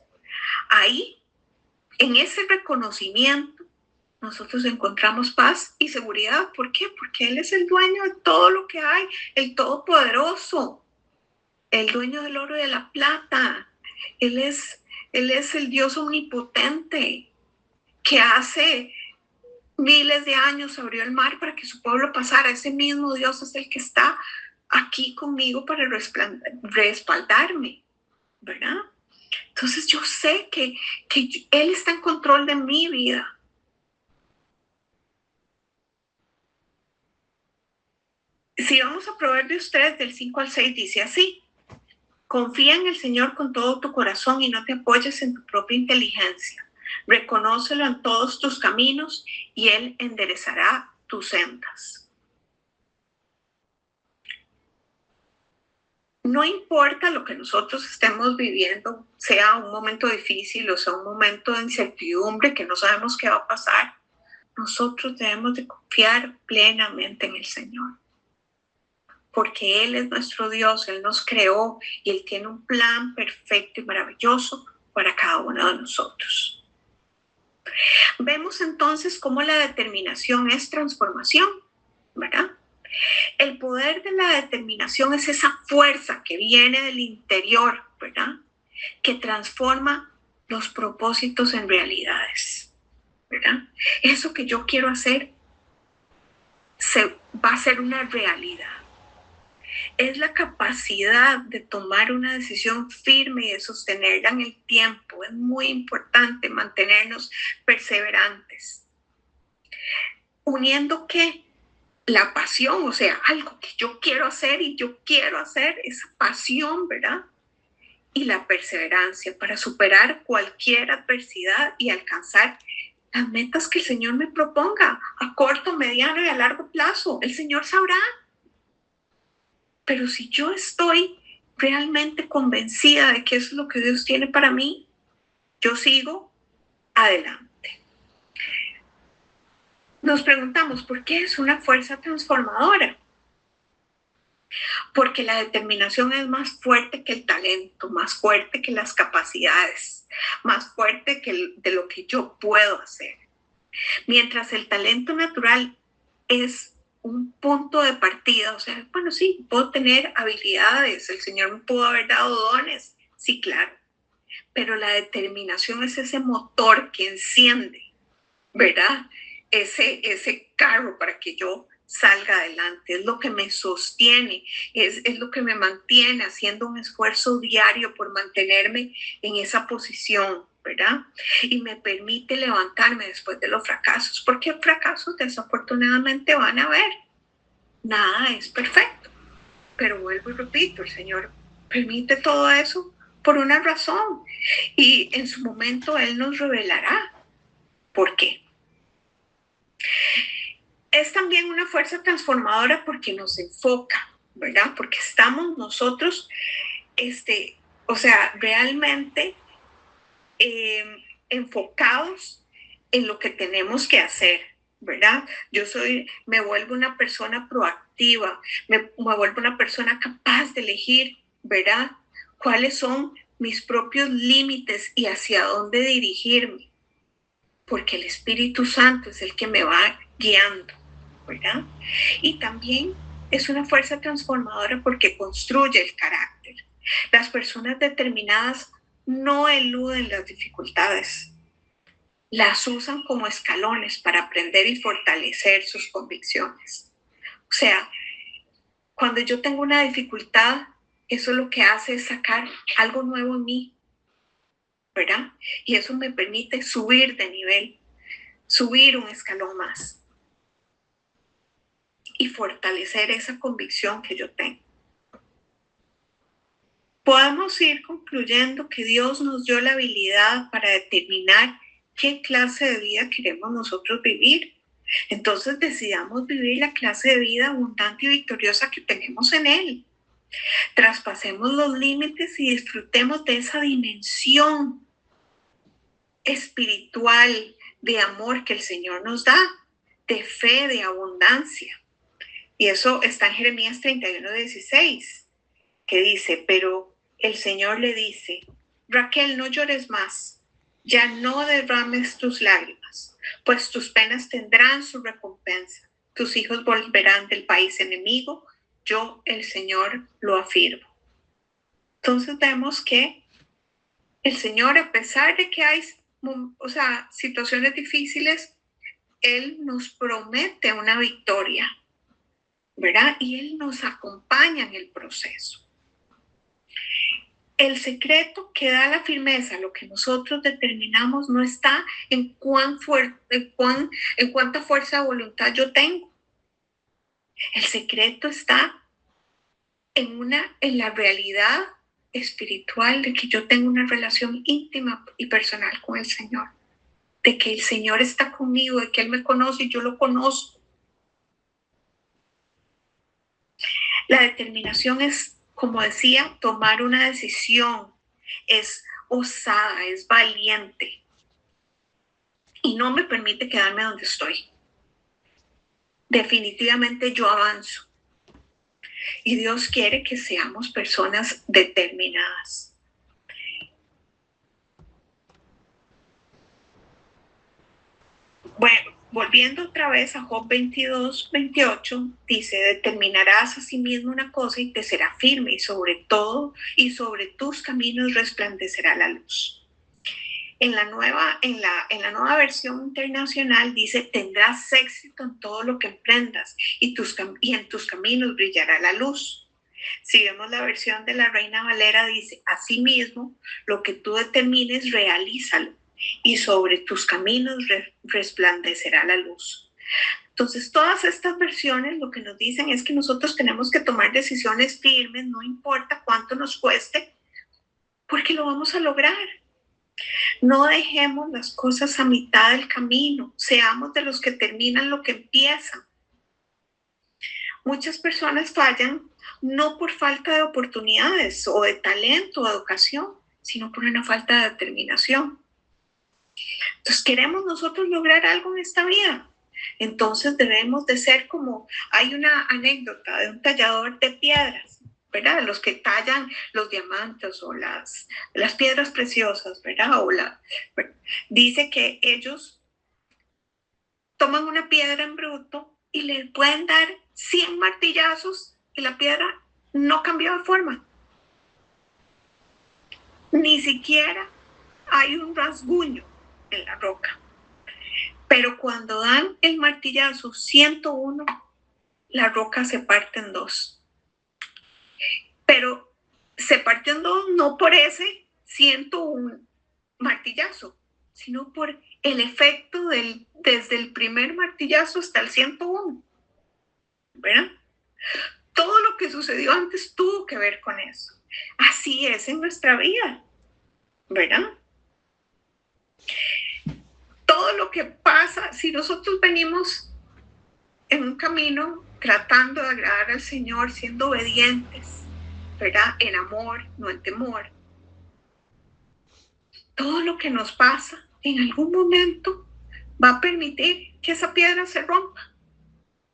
Ahí, en ese reconocimiento, nosotros encontramos paz y seguridad. ¿Por qué? Porque Él es el dueño de todo lo que hay, el Todopoderoso, el dueño del oro y de la plata. Él es el Dios omnipotente que hace miles de años abrió el mar para que su pueblo pasara. Ese mismo Dios es el que está aquí conmigo para respaldarme, ¿verdad? Entonces yo sé que Él está en control de mi vida. Si vamos a Proverbios 3, del 5 al 6, dice así: confía en el Señor con todo tu corazón y no te apoyes en tu propia inteligencia. Reconócelo en todos tus caminos y Él enderezará tus sendas. No importa lo que nosotros estemos viviendo, sea un momento difícil o sea un momento de incertidumbre que no sabemos qué va a pasar, nosotros debemos de confiar plenamente en el Señor. Porque Él es nuestro Dios, Él nos creó y Él tiene un plan perfecto y maravilloso para cada uno de nosotros. Vemos entonces cómo la determinación es transformación, ¿verdad? El poder de la determinación es esa fuerza que viene del interior, ¿verdad? Que transforma los propósitos en realidades, ¿verdad? Eso que yo quiero hacer va a ser una realidad. Es la capacidad de tomar una decisión firme y de sostenerla en el tiempo. Es muy importante mantenernos perseverantes. Uniendo que la pasión, o sea, algo que yo quiero hacer y yo quiero hacer, esa pasión, ¿verdad? Y la perseverancia para superar cualquier adversidad y alcanzar las metas que el Señor me proponga a corto, mediano y a largo plazo. El Señor sabrá. Pero si yo estoy realmente convencida de que eso es lo que Dios tiene para mí, yo sigo adelante. Nos preguntamos, ¿por qué es una fuerza transformadora? Porque la determinación es más fuerte que el talento, más fuerte que las capacidades, más fuerte que de lo que yo puedo hacer. Mientras el talento natural es un punto de partida, o sea, bueno, sí, puedo tener habilidades, el Señor me pudo haber dado dones, sí, claro, pero la determinación es ese motor que enciende, ¿verdad? Ese carro para que yo salga adelante, es lo que me sostiene, es lo que me mantiene haciendo un esfuerzo diario por mantenerme en esa posición, ¿verdad? Y me permite levantarme después de los fracasos, porque fracasos desafortunadamente van a haber. Nada es perfecto, pero vuelvo y repito, el Señor permite todo eso por una razón y en su momento Él nos revelará por qué. Es también una fuerza transformadora porque nos enfoca, ¿verdad? Porque estamos nosotros, realmente enfocados en lo que tenemos que hacer, ¿verdad? Me vuelvo una persona proactiva, me vuelvo una persona capaz de elegir, ¿verdad? Cuáles son mis propios límites y hacia dónde dirigirme, porque el Espíritu Santo es el que me va guiando, ¿verdad? Y también es una fuerza transformadora porque construye el carácter. Las personas determinadas no eluden las dificultades, las usan como escalones para aprender y fortalecer sus convicciones. O sea, cuando yo tengo una dificultad, eso lo que hace es sacar algo nuevo en mí, ¿verdad? Y eso me permite subir de nivel, subir un escalón más y fortalecer esa convicción que yo tengo. Podemos ir concluyendo que Dios nos dio la habilidad para determinar qué clase de vida queremos nosotros vivir. Entonces decidamos vivir la clase de vida abundante y victoriosa que tenemos en Él. Traspasemos los límites y disfrutemos de esa dimensión espiritual de amor que el Señor nos da, de fe, de abundancia. Y eso está en Jeremías 31:16, que dice, pero el Señor le dice, Raquel, no llores más, ya no derrames tus lágrimas, pues tus penas tendrán su recompensa. Tus hijos volverán del país enemigo, yo, el Señor, lo afirmo. Entonces vemos que el Señor, a pesar de que hay situaciones difíciles, Él nos promete una victoria, ¿verdad? Y Él nos acompaña en el proceso. El secreto que da la firmeza, lo que nosotros determinamos, no está en cuánta fuerza de voluntad yo tengo. El secreto está en la realidad espiritual de que yo tengo una relación íntima y personal con el Señor, de que el Señor está conmigo, de que Él me conoce y yo lo conozco. La determinación es, como decía, tomar una decisión, es osada, es valiente y no me permite quedarme donde estoy. Definitivamente yo avanzo y Dios quiere que seamos personas determinadas. Bueno, volviendo otra vez a Job 22:28, dice, determinarás a sí mismo una cosa y te será firme, y sobre tus caminos resplandecerá la luz. En la nueva versión internacional dice, tendrás éxito en todo lo que emprendas y en tus caminos brillará la luz. Si vemos la versión de la Reina Valera, dice, asimismo, lo que tú determines, realízalo y sobre tus caminos resplandecerá la luz. Entonces, todas estas versiones lo que nos dicen es que nosotros tenemos que tomar decisiones firmes, no importa cuánto nos cueste, porque lo vamos a lograr. No dejemos las cosas a mitad del camino, seamos de los que terminan lo que empiezan. Muchas personas fallan no por falta de oportunidades o de talento o educación, sino por una falta de determinación. Entonces, ¿queremos nosotros lograr algo en esta vida? Entonces debemos de ser como, hay una anécdota de un tallador de piedras, ¿verdad? Los que tallan los diamantes o las piedras preciosas, ¿verdad? Dice que ellos toman una piedra en bruto y le pueden dar 100 martillazos y la piedra no cambió de forma. Ni siquiera hay un rasguño en la roca. Pero cuando dan el martillazo 101, la roca se parte en dos. Pero se partió en dos no por ese 101 martillazo, sino por el efecto desde el primer martillazo hasta el 101, ¿verdad? Todo lo que sucedió antes tuvo que ver con eso. Así es en nuestra vida, ¿verdad? Todo lo que pasa, si nosotros venimos en un camino tratando de agradar al Señor, siendo obedientes, ¿verdad? En amor, no en temor. Todo lo que nos pasa en algún momento va a permitir que esa piedra se rompa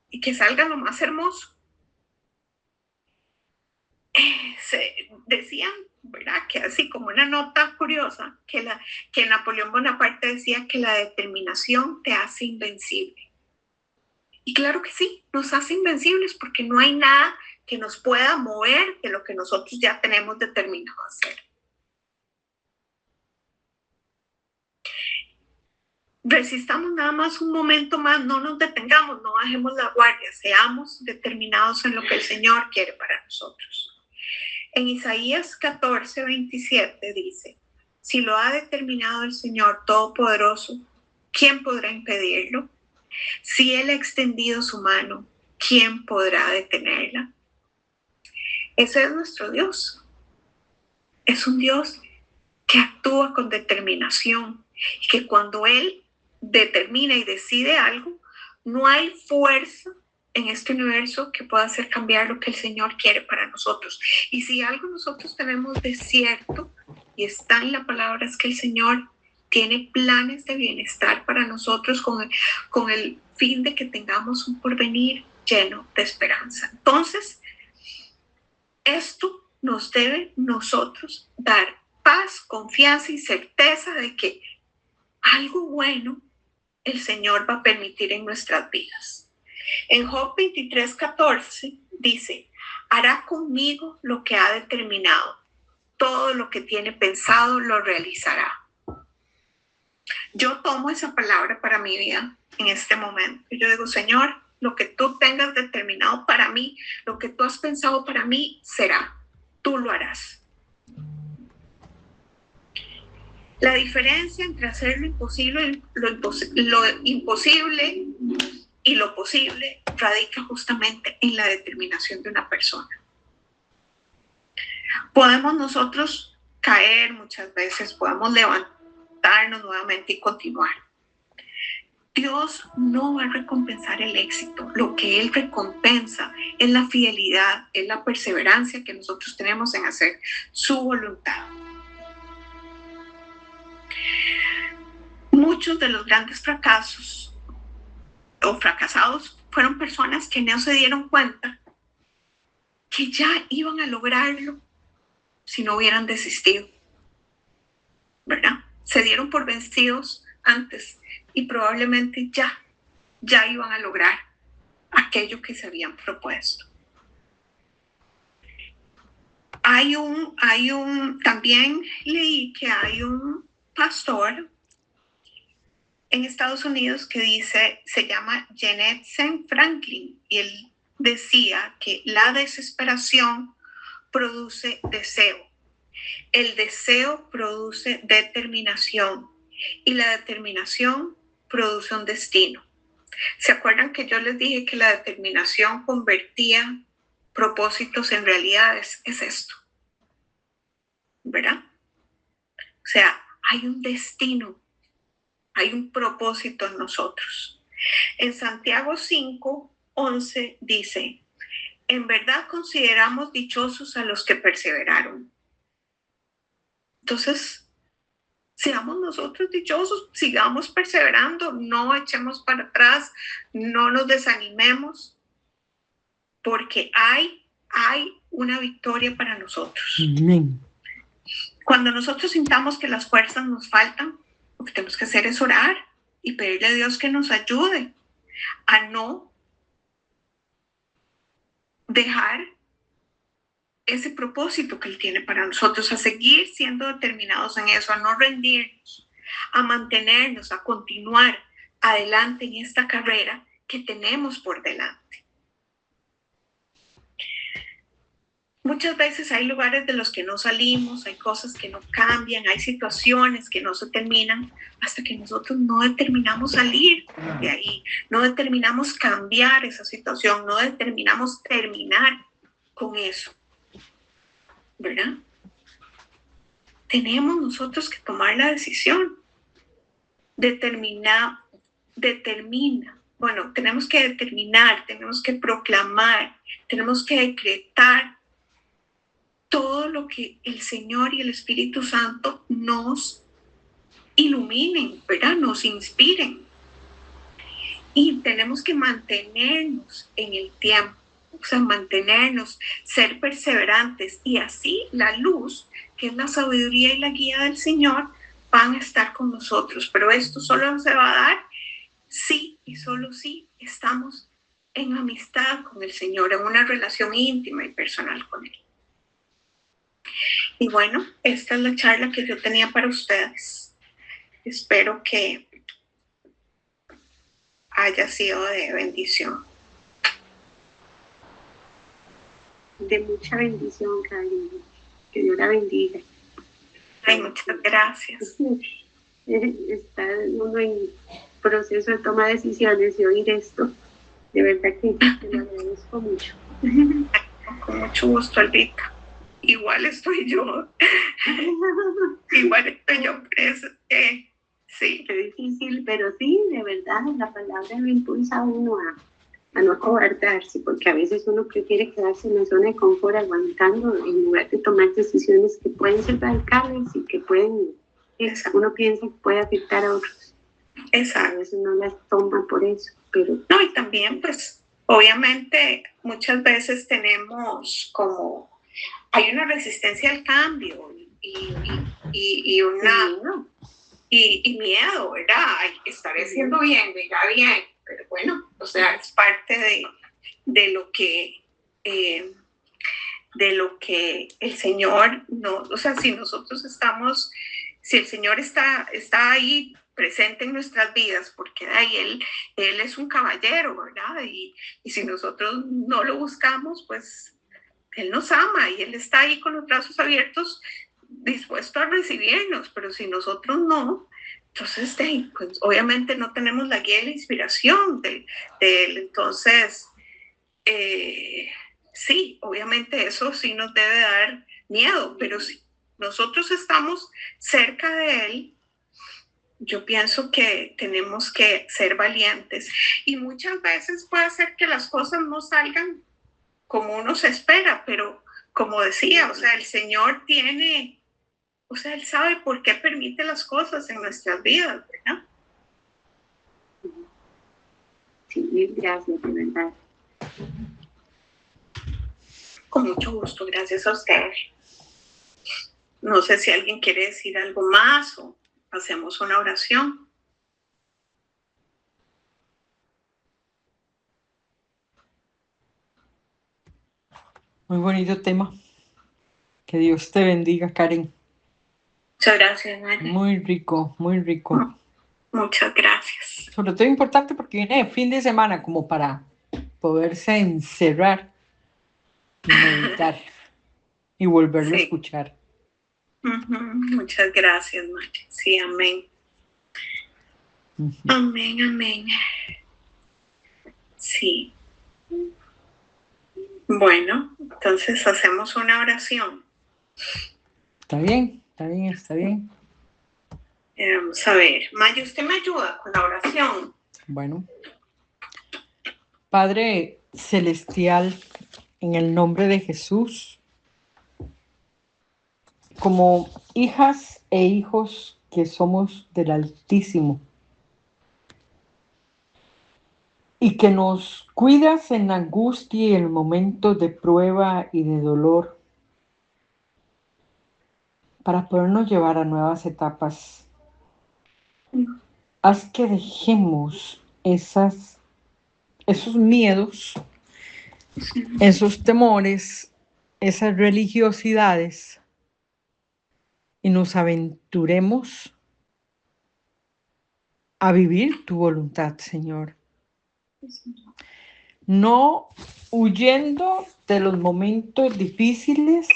y que salga lo más hermoso. Decían, ¿verdad? Que así como una nota curiosa, que Napoleón Bonaparte decía que la determinación te hace invencible. Y claro que sí, nos hace invencibles porque no hay nada que nos pueda mover de lo que nosotros ya tenemos determinado a hacer. Resistamos nada más un momento más, no nos detengamos, no bajemos la guardia, seamos determinados en lo que el Señor quiere para nosotros. En Isaías 14:27 dice: si lo ha determinado el Señor Todopoderoso, ¿quién podrá impedirlo? Si Él ha extendido su mano, ¿quién podrá detenerla? Ese es nuestro Dios. Es un Dios que actúa con determinación y que cuando Él determina y decide algo, no hay fuerza en este universo que pueda hacer cambiar lo que el Señor quiere para nosotros. Y si algo nosotros tenemos de cierto, y está en la palabra, es que el Señor tiene planes de bienestar para nosotros con el fin de que tengamos un porvenir lleno de esperanza. Entonces, esto nos debe nosotros dar paz, confianza y certeza de que algo bueno el Señor va a permitir en nuestras vidas. En Job 23:14 dice: hará conmigo lo que ha determinado, todo lo que tiene pensado lo realizará. Yo tomo esa palabra para mi vida en este momento. Yo digo: Señor, lo que tú tengas determinado para mí, lo que tú has pensado para mí, será. Tú lo harás. La diferencia entre hacer lo imposible y lo posible radica justamente en la determinación de una persona. Podemos nosotros caer muchas veces, podemos levantarnos nuevamente y continuar. Dios no va a recompensar el éxito. Lo que Él recompensa es la fidelidad, es la perseverancia que nosotros tenemos en hacer su voluntad. Muchos de los grandes fracasos o fracasados fueron personas que no se dieron cuenta que ya iban a lograrlo si no hubieran desistido, ¿verdad? Se dieron por vencidos antes y probablemente ya iban a lograr aquello que se habían propuesto. También leí que hay un pastor en Estados Unidos que se llama Jensen Franklin, y él decía que la desesperación produce deseo, el deseo produce determinación y la determinación produce un destino. ¿Se acuerdan que yo les dije que la determinación convertía propósitos en realidades? Es esto, ¿verdad? O sea, hay un destino, hay un propósito en nosotros. En Santiago 5:11 dice: en verdad consideramos dichosos a los que perseveraron. Entonces, seamos nosotros dichosos, sigamos perseverando, no echemos para atrás, no nos desanimemos, porque hay una victoria para nosotros. Amén. Cuando nosotros sintamos que las fuerzas nos faltan, lo que tenemos que hacer es orar y pedirle a Dios que nos ayude a no dejar ese propósito que Él tiene para nosotros, a seguir siendo determinados en eso, a no rendirnos, a mantenernos, a continuar adelante en esta carrera que tenemos por delante. Muchas veces hay lugares de los que no salimos, hay cosas que no cambian, hay situaciones que no se terminan hasta que nosotros no determinamos salir de ahí, no determinamos cambiar esa situación, no determinamos terminar con eso, ¿verdad? Tenemos nosotros que tomar la decisión. Tenemos que determinar, tenemos que proclamar, tenemos que decretar todo lo que el Señor y el Espíritu Santo nos iluminen, ¿verdad? Nos inspiren. Y tenemos que mantenernos en el tiempo, o sea, mantenernos, ser perseverantes, y así la luz, que es la sabiduría y la guía del Señor, van a estar con nosotros. Pero esto solo se va a dar si y solo si estamos en amistad con el Señor, en una relación íntima y personal con Él. Y bueno, esta es la charla que yo tenía para ustedes. Espero que haya sido de bendición. De mucha bendición, Karen. Que Dios la bendiga. Ay, muchas gracias. Está uno en proceso de toma de decisiones y oír esto. De verdad que te lo agradezco mucho. Con mucho gusto, Albita. Igual estoy yo. Igual estoy yo presa. Sí. Qué difícil, pero sí, de verdad, la palabra lo impulsa a uno a no acobardarse, porque a veces uno prefiere quedarse en la zona de confort aguantando en lugar de tomar decisiones que pueden ser radicales y que pueden, uno piensa que puede afectar a otros. Exacto. A veces no las toma por eso, pero... No, y también, pues, obviamente, muchas veces tenemos como... Hay una resistencia al cambio y una... Y miedo, ¿verdad? Ay, estaré haciendo bien, me irá bien, pero bueno, o sea, es parte de lo que el Señor no, o sea, si nosotros estamos, si el Señor está ahí presente en nuestras vidas, porque ahí él es un caballero, ¿verdad? Y si nosotros no lo buscamos, pues Él nos ama y Él está ahí con los brazos abiertos, dispuesto a recibirnos, pero si nosotros no, entonces pues, obviamente no tenemos la guía y la inspiración de Él. Entonces, sí, obviamente eso sí nos debe dar miedo, pero si nosotros estamos cerca de Él, yo pienso que tenemos que ser valientes y muchas veces puede ser que las cosas no salgan como uno se espera, pero como decía, o sea, el Señor tiene, o sea, Él sabe por qué permite las cosas en nuestras vidas, ¿verdad? Sí, mil gracias, de verdad. Con mucho gusto, gracias a ustedes. No sé si alguien quiere decir algo más o hacemos una oración. Muy bonito tema. Que Dios te bendiga, Karen. Muchas gracias, María. Muy rico, muy rico. Muchas gracias. Sobre todo importante porque viene de fin de semana como para poderse encerrar y meditar y volverlo a escuchar. Muchas gracias, María. Sí, amén. Amén, amén. Sí. Bueno, entonces hacemos una oración. Está bien, está bien, está bien. Vamos a ver. Maya, ¿usted me ayuda con la oración? Bueno. Padre Celestial, en el nombre de Jesús, como hijas e hijos que somos del Altísimo, y que nos cuidas en la angustia y el momento de prueba y de dolor, para podernos llevar a nuevas etapas. Haz que dejemos esos miedos, esos temores, esas religiosidades, y nos aventuremos a vivir tu voluntad, Señor. No huyendo de los momentos difíciles,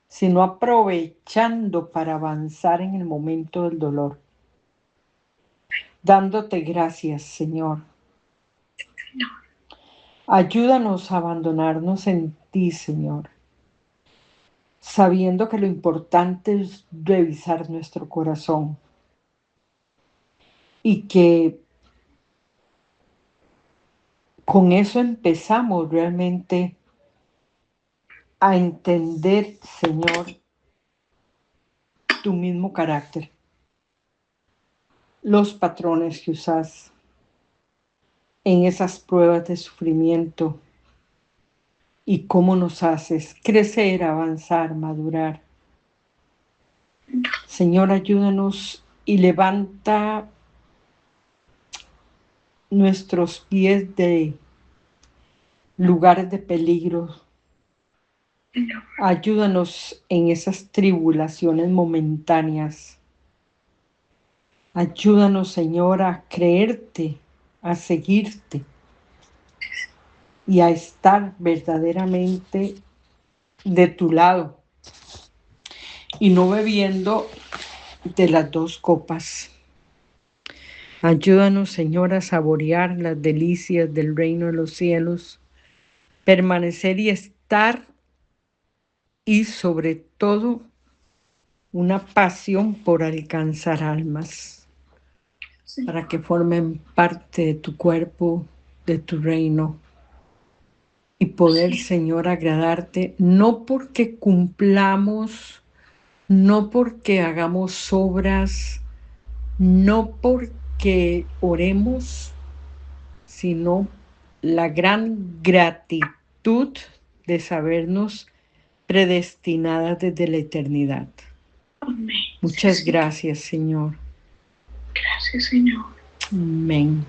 sino aprovechando para avanzar en el momento del dolor. Dándote gracias, Señor. Ayúdanos a abandonarnos en ti, Señor, sabiendo que lo importante es revisar nuestro corazón y que con eso empezamos realmente a entender, Señor, tu mismo carácter, los patrones que usas en esas pruebas de sufrimiento y cómo nos haces crecer, avanzar, madurar. Señor, ayúdanos y levanta nuestros pies de lugares de peligro. Ayúdanos en esas tribulaciones momentáneas. Ayúdanos, Señor, a creerte, a seguirte y a estar verdaderamente de tu lado y no bebiendo de las dos copas. Ayúdanos, Señor, a saborear las delicias del reino de los cielos, permanecer y estar, y sobre todo una pasión por alcanzar almas, para que formen parte de tu cuerpo, de tu reino, y poder, Señor, agradarte, no porque cumplamos, no porque hagamos obras, no porque oremos, sino la gran gratitud de sabernos predestinadas desde la eternidad. Amén. Muchas Sí, gracias, Señor. Gracias, Señor. Amén.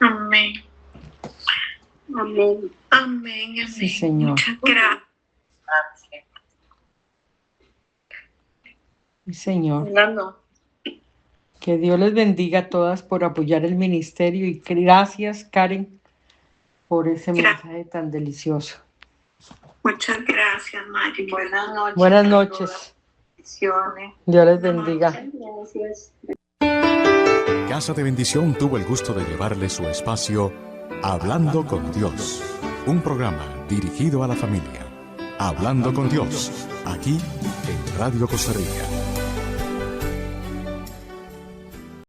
Amén. Amén. Amén. Amén. Sí, Señor. Muchas gracias. Sí, Señor. Fernando. Que Dios les bendiga a todas por apoyar el ministerio y gracias, Karen, por ese mensaje tan delicioso. Muchas gracias, Mari. Buenas noches. Buenas noches. Bendiciones. Dios les bendiga. Gracias. Casa de Bendición tuvo el gusto de llevarle su espacio Hablando con Dios, un programa dirigido a la familia. Hablando con Dios, aquí en Radio Costa Rica.